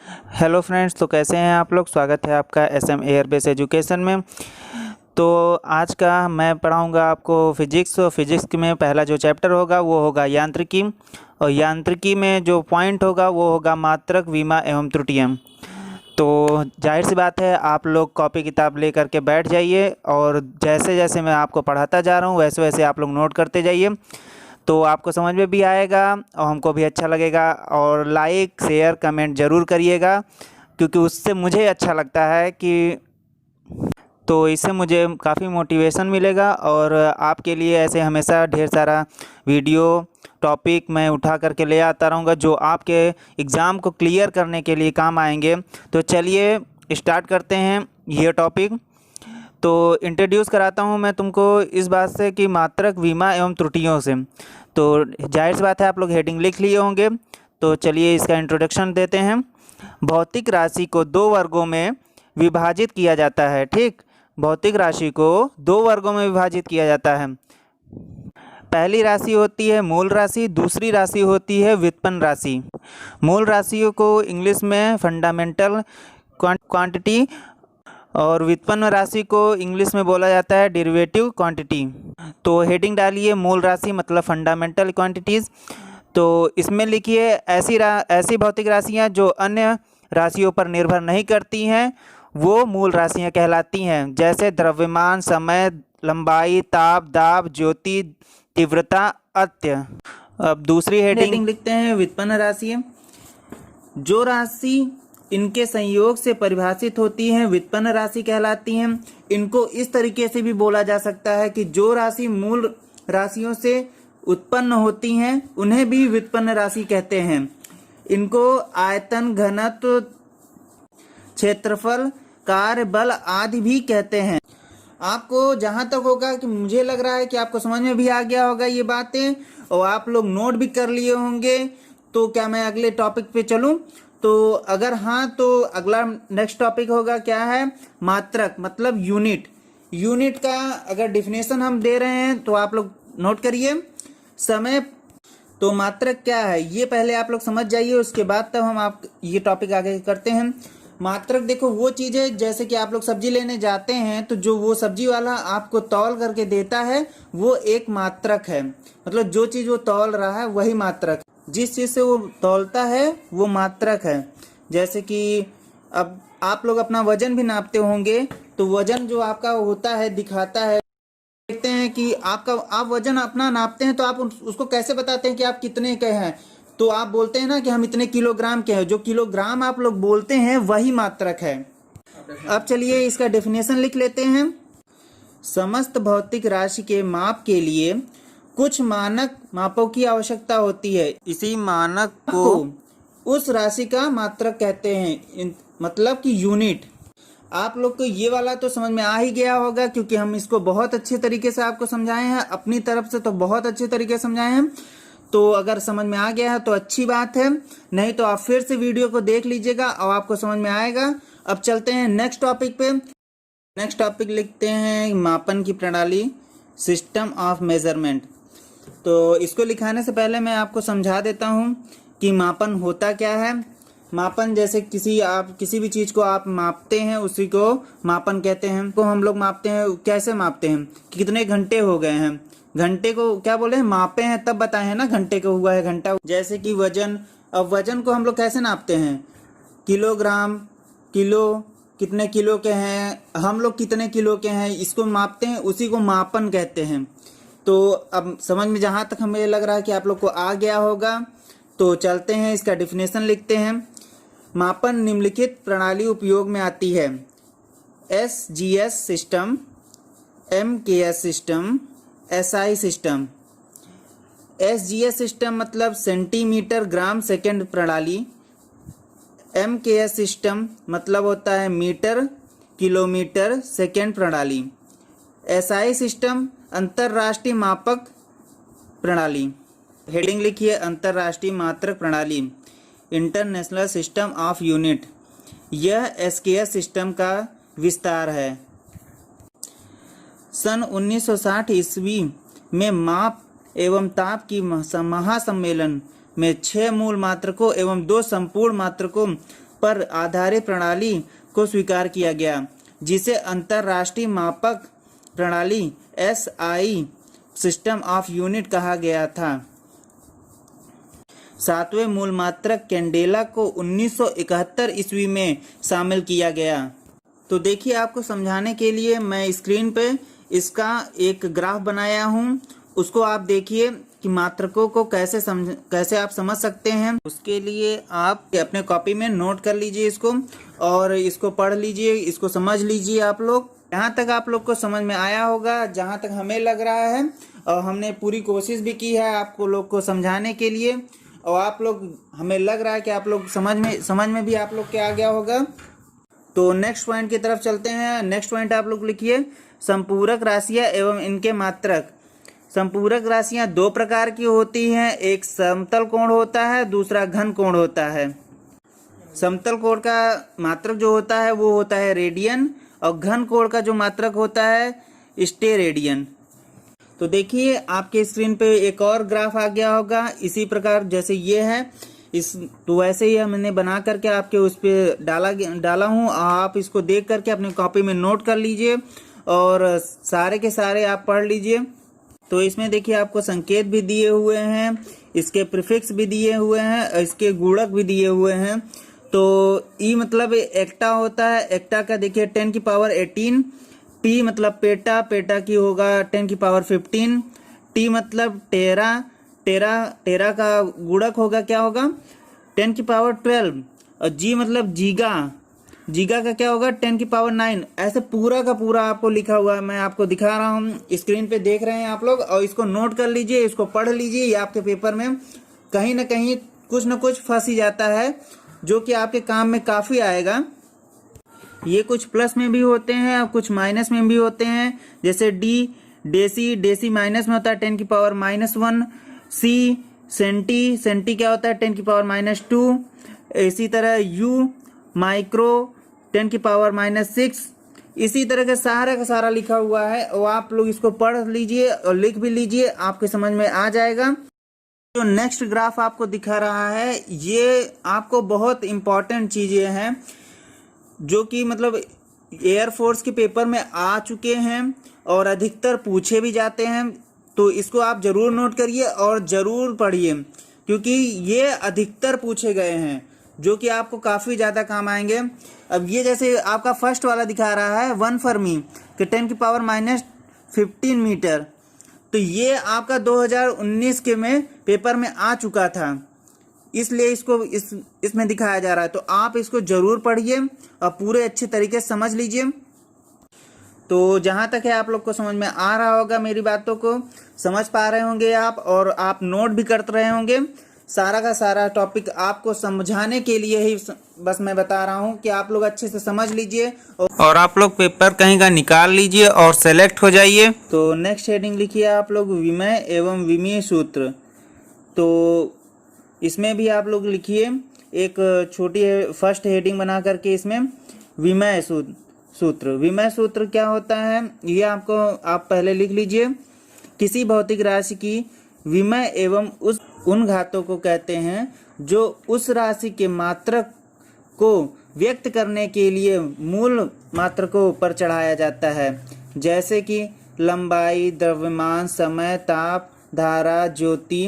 Hello friends, तो कैसे हैं आप लोग। स्वागत है आपका एसएम एयरबेस एजुकेशन में। तो आज का मैं पढ़ाऊंगा आपको फिजिक्स। और फिजिक्स में पहला जो चैप्टर होगा वो होगा यांत्रिकी। और यांत्रिकी में जो पॉइंट होगा वो होगा मात्रक, विमा एवं त्रुटियाँ। तो जाहिर सी बात है, आप लोग कॉपी किताब ले करके बैठ जाइए और जैसे जैसे मैं आपको पढ़ाता जा रहा हूँ वैसे वैसे आप लोग नोट करते जाइए। तो आपको समझ में भी आएगा और हमको भी अच्छा लगेगा। और लाइक शेयर कमेंट ज़रूर करिएगा, क्योंकि उससे मुझे अच्छा लगता है कि तो इससे मुझे काफ़ी मोटिवेशन मिलेगा। और आपके लिए ऐसे हमेशा ढेर सारा वीडियो टॉपिक मैं उठा करके ले आता रहूँगा जो आपके एग्ज़ाम को क्लियर करने के लिए काम आएंगे। तो चलिए स्टार्ट करते हैं ये टॉपिक। तो इंट्रोड्यूस कराता हूँ मैं तुमको इस बात से कि मात्रक, विमा एवं त्रुटियों से। तो जाहिर सी बात है आप लोग हेडिंग लिख लिए होंगे। तो चलिए इसका इंट्रोडक्शन देते हैं। भौतिक राशि को दो वर्गों में विभाजित किया जाता है। ठीक, भौतिक राशि को दो वर्गों में विभाजित किया जाता है। पहली राशि होती है मूल राशि, दूसरी राशि होती है व्युत्पन्न राशि। मूल राशियों को इंग्लिश में फंडामेंटल क्वांटिटी और व्युत्पन्न राशि को इंग्लिश में बोला जाता है डेरिवेटिव क्वांटिटी। तो हेडिंग डालिए मूल राशि मतलब फंडामेंटल क्वांटिटीज़। तो इसमें लिखिए ऐसी भौतिक राशियाँ जो अन्य राशियों पर निर्भर नहीं करती हैं वो मूल राशियाँ कहलाती हैं, जैसे द्रव्यमान, समय, लंबाई, ताप, दाब, ज्योति, तीव्रता, अत्य। अब दूसरी हेडिंग लिखते हैं व्युत्पन्न राशि। जो राशि इनके संयोग से परिभाषित होती हैं व्युत्पन्न राशि कहलाती हैं। इनको इस तरीके से भी बोला जा सकता है कि जो राशि मूल राशियों से उत्पन्न होती हैं उन्हें भी व्युत्पन्न राशि कहते हैं। इनको आयतन, घनत्व, क्षेत्रफल, कार्य, बल आदि भी कहते हैं। आपको जहां तक होगा कि मुझे लग रहा है कि आपको समझ में भी आ गया होगा ये बातें और आप लोग नोट भी कर लिए होंगे। तो क्या मैं अगले टॉपिक पे चलूं? तो अगर हाँ तो अगला नेक्स्ट टॉपिक होगा क्या है, मात्रक मतलब यूनिट। यूनिट का अगर डिफिनेशन हम दे रहे हैं तो आप लोग नोट करिए। समय। तो मात्रक क्या है ये पहले आप लोग समझ जाइए, उसके बाद तब हम आप ये टॉपिक आगे करते हैं। मात्रक देखो वो चीज है, जैसे कि आप लोग सब्जी लेने जाते हैं तो जो वो सब्जी वाला आपको तौल करके देता है वो एक मात्रक है। मतलब जो चीज वो तौल रहा है वही मात्रक, जिस चीज से वो तौलता है वो मात्रक है। जैसे कि अब आप लोग अपना वजन भी नापते होंगे तो वजन जो आपका होता है दिखाता है। देखते हैं कि आप वजन अपना नापते हैं तो आप उसको कैसे बताते हैं कि आप कितने के हैं। तो आप बोलते हैं ना कि हम इतने किलोग्राम के हैं। जो किलोग्राम आप लोग बोलते हैं वही मात्रक है। अब चलिए इसका डेफिनेशन लिख लेते हैं। समस्त भौतिक राशि के माप के लिए कुछ मानक मापों की आवश्यकता होती है। इसी मानक को उस राशि का मात्रक कहते हैं, मतलब कि यूनिट। आप लोग को ये वाला तो समझ में आ ही गया होगा, क्योंकि हम इसको बहुत अच्छे तरीके से आपको समझाए हैं, अपनी तरफ से तो बहुत अच्छे तरीके से समझाए हैं। तो अगर समझ में आ गया है तो अच्छी बात है, नहीं तो आप फिर से वीडियो को देख लीजिएगा और आपको समझ में आएगा। अब चलते हैं नेक्स्ट टॉपिक पे। नेक्स्ट टॉपिक लिखते हैं मापन की प्रणाली, सिस्टम ऑफ मेजरमेंट। तो इसको लिखाने से पहले मैं आपको समझा देता हूँ कि मापन होता क्या है। मापन जैसे किसी भी चीज को आप मापते हैं उसी को मापन कहते हैं। को हम लोग मापते हैं, कैसे मापते हैं, कितने घंटे हो गए हैं। घंटे को क्या बोले हैं, मापे हैं तब बताए हैं ना घंटे को हुआ है घंटा। जैसे कि वजन, अब वजन को हम लोग कैसे नापते हैं, किलोग्राम, किलो, कितने किलो के हैं, हम लोग कितने किलो के हैं, इसको मापते हैं, उसी को मापन कहते हैं। तो अब समझ में जहां तक हमें लग रहा है कि आप लोग को आ गया होगा, तो चलते हैं इसका डिफिनेशन लिखते हैं। मापन निम्नलिखित प्रणाली उपयोग में आती है। SGS system, MKS system, SI system. SGS system मतलब सेंटीमीटर ग्राम सेकंड प्रणाली। MKS सिस्टम मतलब होता है मीटर किलोमीटर सेकंड प्रणाली। SI सिस्टम अंतरराष्ट्रीय मापक प्रणाली। हेडिंग लिखिए अंतरराष्ट्रीय मात्रक प्रणाली, इंटरनेशनल सिस्टम ऑफ यूनिट। यह SKS सिस्टम का विस्तार है। सन 1960 ईस्वी में माप एवं ताप की महासम्मेलन में 6 मूल मात्रकों एवं 2 संपूर्ण मात्रकों पर आधारित प्रणाली को स्वीकार किया गया, जिसे अंतरराष्ट्रीय मापक प्रणाली SI सिस्टम ऑफ यूनिट कहा गया था। 7वें मूल मात्रक कैंडेला को 1971 ईस्वी में शामिल किया गया। तो देखिए, आपको समझाने के लिए मैं स्क्रीन पे इसका एक ग्राफ बनाया हूँ, उसको आप देखिए कि मात्रकों को कैसे आप समझ सकते हैं। उसके लिए आप अपने कॉपी में नोट कर लीजिए इसको, और इसको पढ़ लीजिए, इसको समझ लीजिए। आप लोग यहाँ तक आप लोग को समझ में आया होगा, जहाँ तक हमें लग रहा है, और हमने पूरी कोशिश भी की है आपको लोग को समझाने के लिए, और आप लोग, हमें लग रहा है कि आप लोग समझ में भी आप लोग के आ गया होगा। तो नेक्स्ट पॉइंट की तरफ चलते हैं। नेक्स्ट पॉइंट आप लोग लिखिए, संपूरक राशियाँ एवं इनके मात्रक। संपूरक राशियाँ दो प्रकार की होती हैं, एक समतल कोण होता है, दूसरा घन कोण होता है। समतल कोण का मात्रक जो होता है वो होता है रेडियन, और घन कोण का जो मात्रक होता है स्टेरेडियन। तो देखिए, आपके स्क्रीन पे एक और ग्राफ आ गया होगा, इसी प्रकार जैसे ये है, तो वैसे ही हमने बना करके आपके उस पे डाला हूँ। आप इसको देख करके अपनी कॉपी में नोट कर लीजिए, और सारे के सारे आप पढ़ लीजिए। तो इसमें देखिए, आपको संकेत भी दिए हुए हैं, इसके प्रीफिक्स भी दिए हुए हैं, इसके गुणक भी दिए हुए हैं। तो ई मतलब एक्टा होता है, एक्टा का देखिए 10 की पावर 18, पी मतलब पेटा की होगा 10 की पावर 15, टी मतलब टेरा का गुणक होगा, क्या होगा 10 की पावर 12, और जी मतलब जीगा का क्या होगा 10 की पावर 9। ऐसे पूरा का पूरा आपको लिखा हुआ है, मैं आपको दिखा रहा हूँ, स्क्रीन पे देख रहे हैं आप लोग, और इसको नोट कर लीजिए, इसको पढ़ लीजिए। ये आपके पेपर में कहीं ना कहीं कुछ न कुछ फंस ही जाता है, जो कि आपके काम में काफ़ी आएगा। ये कुछ प्लस में भी होते हैं और कुछ माइनस में भी होते हैं, जैसे डेसी माइनस में होता है 10 की पावर -1, सेंटी क्या होता है 10 की पावर -2, इसी तरह यू माइक्रो 10 की पावर -6, इसी तरह का सारा लिखा हुआ है, और आप लोग इसको पढ़ लीजिए और लिख भी लीजिए, आपके समझ में आ जाएगा। जो नेक्स्ट ग्राफ आपको दिखा रहा है, ये आपको बहुत इंपॉर्टेंट चीजें हैं, जो कि मतलब एयरफोर्स के पेपर में आ चुके हैं और अधिकतर पूछे भी जाते हैं। तो इसको आप जरूर नोट करिए और जरूर पढ़िए, क्योंकि ये अधिकतर पूछे गए हैं, जो कि आपको काफ़ी ज़्यादा काम आएंगे। अब ये जैसे आपका फर्स्ट वाला दिखा रहा है 1 फर्मी के 10 की पावर -15 मीटर, तो ये आपका 2019 के में पेपर में आ चुका था, इसलिए इसको इसमें दिखाया जा रहा है। तो आप इसको जरूर पढ़िए और पूरे अच्छे तरीके से समझ लीजिए। तो जहाँ तक है आप लोग को समझ में आ रहा होगा, मेरी बातों को समझ पा रहे होंगे आप, और आप नोट भी करते रहे होंगे। सारा का सारा टॉपिक आपको समझाने के लिए ही बस मैं बता रहा हूँ कि आप लोग अच्छे से समझ लीजिए, और आप लोग पेपर कहीं का निकाल लीजिए और सेलेक्ट हो जाइए। तो नेक्स्ट हेडिंग लिखिए आप लोग, विमेय एवं विमीय सूत्र। तो इसमें भी आप लोग लिखिए एक छोटी फर्स्ट हेडिंग बना करके, इसमें विमेय सूत्र। विमेय सूत्र क्या होता है, ये आपको आप पहले लिख लीजिए। किसी भौतिक राशि की विमेय एवं उन घातों को कहते हैं जो उस राशि के मात्रक को व्यक्त करने के लिए मूल मात्रकों पर चढ़ाया जाता है, जैसे कि लंबाई, द्रव्यमान, समय, ताप, धारा, ज्योति,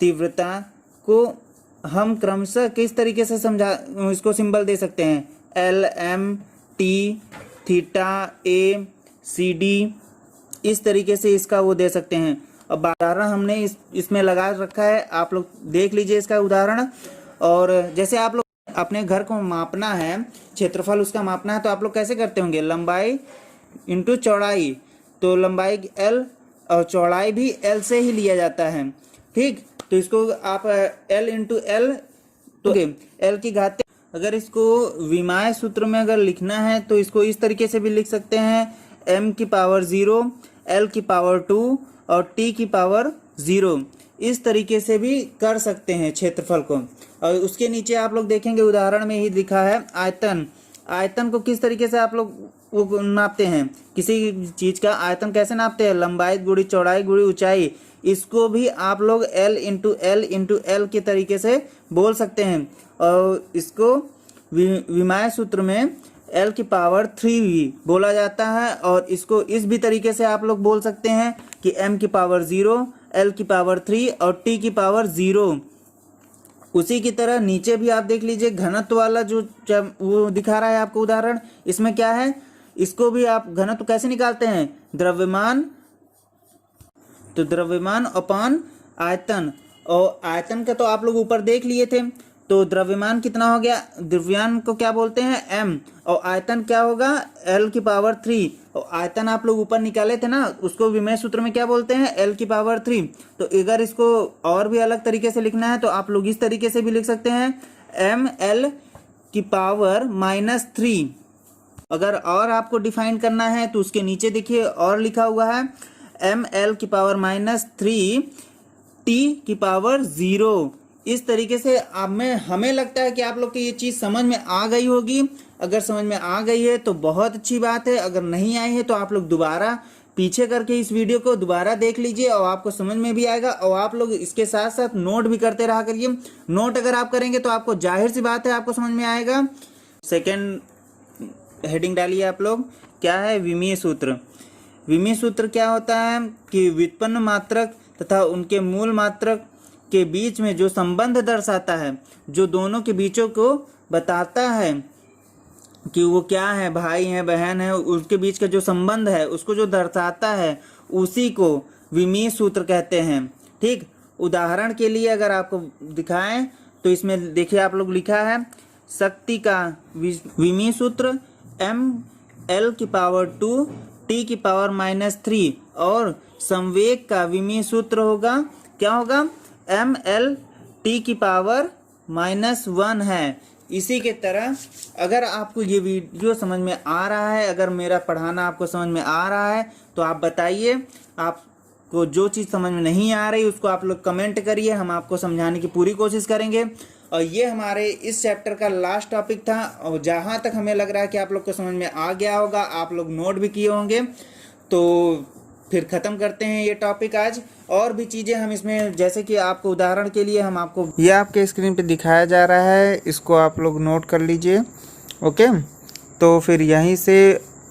तीव्रता को हम क्रमशः किस तरीके से इसको सिंबल दे सकते हैं, L, M, T, theta, A, C, D, इस तरीके से इसका वो दे सकते हैं। अब उदाहरण हमने इसमें लगा रखा है, आप लोग देख लीजिए इसका उदाहरण। और जैसे आप लोग अपने घर को मापना है, क्षेत्रफल उसका मापना है, तो आप लोग कैसे करते होंगे, लंबाई इंटू चौड़ाई, तो लंबाई L और चौड़ाई भी L से ही लिया जाता है, ठीक। तो इसको आप L इंटू L, तो L की घात, अगर इसको विमेय सूत्र में अगर लिखना है तो इसको इस तरीके से भी लिख सकते हैं, M की पावर 0, L की पावर 2 और T की पावर 0, इस तरीके से भी कर सकते हैं क्षेत्रफल को। और उसके नीचे आप लोग देखेंगे उदाहरण में ही लिखा है आयतन। आयतन को किस तरीके से आप लोग वो नापते हैं, किसी चीज का आयतन कैसे नापते हैं, लंबाई गुड़ी चौड़ाई गुड़ी ऊंचाई, इसको भी आप लोग L इंटू L के तरीके से बोल सकते हैं। और इसको विमेय सूत्र में L की पावर 3 भी बोला जाता है, और इसको इस भी तरीके से आप लोग बोल सकते हैं कि m की पावर 0, L की पावर 3 और t की पावर 0। उसी की तरह नीचे भी आप देख लीजिए, घनत्व वाला जो वो दिखा रहा है आपको उदाहरण, इसमें क्या है, इसको भी आप घनत्व कैसे निकालते हैं, द्रव्यमान, तो द्रव्यमान अपॉन आयतन, और आयतन का तो आप लोग ऊपर देख लिए थे, तो द्रव्यमान कितना हो गया, द्रव्यमान को क्या बोलते हैं m, और आयतन क्या होगा L की पावर 3, और आयतन आप लोग ऊपर निकाले थे ना, उसको विमेय सूत्र में क्या बोलते हैं, L की पावर 3। तो अगर इसको और भी अलग तरीके से लिखना है तो आप लोग इस तरीके से भी लिख सकते हैं, mL की पावर -3। अगर और आपको डिफाइन करना है तो उसके नीचे देखिए और लिखा हुआ है mL की पावर -3 t की पावर 0। इस तरीके से हमें लगता है कि आप लोग को ये चीज़ समझ में आ गई होगी। अगर समझ में आ गई है तो बहुत अच्छी बात है, अगर नहीं आई है तो आप लोग दोबारा पीछे करके इस वीडियो को दोबारा देख लीजिए और आपको समझ में भी आएगा, और आप लोग इसके साथ साथ नोट भी करते रहा करिए। नोट अगर आप करेंगे तो आपको जाहिर सी बात है आपको समझ में आएगा। सेकेंड हेडिंग डालिए आप लोग, क्या है, विमीय सूत्र। विमीय सूत्र क्या होता है कि व्युत्पन्न मात्रक तथा उनके मूल मात्रक के बीच में जो संबंध दर्शाता है, जो दोनों के बीचों को बताता है कि वो क्या है, भाई है बहन है, उसके बीच का जो संबंध है उसको जो दर्शाता है उसी को विमीय सूत्र कहते हैं। ठीक, उदाहरण के लिए अगर आपको दिखाएं तो इसमें देखिए आप लोग लिखा है शक्ति का विमीय सूत्र mL की पावर 2 t की पावर -3, और संवेग का विमीय सूत्र होगा, क्या होगा, mL t की पावर -1 है। इसी के तरह अगर आपको ये वीडियो समझ में आ रहा है, अगर मेरा पढ़ाना आपको समझ में आ रहा है तो आप बताइए, आपको जो चीज़ समझ में नहीं आ रही उसको आप लोग कमेंट करिए, हम आपको समझाने की पूरी कोशिश करेंगे। और ये हमारे इस चैप्टर का लास्ट टॉपिक था, और जहाँ तक हमें लग रहा है कि आप लोग को समझ में आ गया होगा, आप लोग नोट भी किए होंगे, तो फिर ख़त्म करते हैं ये टॉपिक आज। और भी चीज़ें हम इसमें, जैसे कि आपको उदाहरण के लिए हम आपको, ये आपके स्क्रीन पे दिखाया जा रहा है, इसको आप लोग नोट कर लीजिए। ओके, तो फिर यहीं से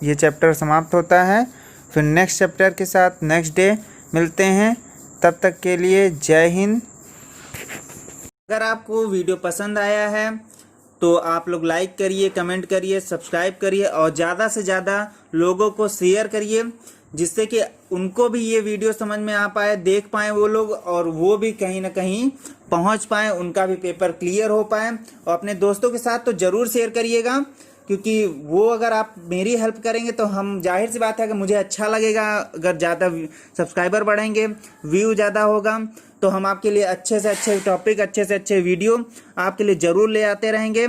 ये चैप्टर समाप्त होता है। फिर नेक्स्ट चैप्टर के साथ नेक्स्ट डे मिलते हैं, तब तक के लिए जय हिंद। अगर आपको वीडियो पसंद आया है तो आप लोग लाइक करिए, कमेंट करिए, सब्सक्राइब करिए, और ज़्यादा से ज़्यादा लोगों को शेयर करिए, जिससे कि उनको भी ये वीडियो समझ में आ पाए, देख पाएँ वो लोग, और वो भी कहीं ना कहीं पहुंच पाएँ, उनका भी पेपर क्लियर हो पाए। और अपने दोस्तों के साथ तो ज़रूर शेयर करिएगा, क्योंकि वो अगर आप मेरी हेल्प करेंगे तो हम, जाहिर सी बात है कि मुझे अच्छा लगेगा, अगर ज़्यादा सब्सक्राइबर बढ़ेंगे, व्यू ज़्यादा होगा, तो हम आपके लिए अच्छे से अच्छे टॉपिक, अच्छे से अच्छे वीडियो आपके लिए ज़रूर ले आते रहेंगे।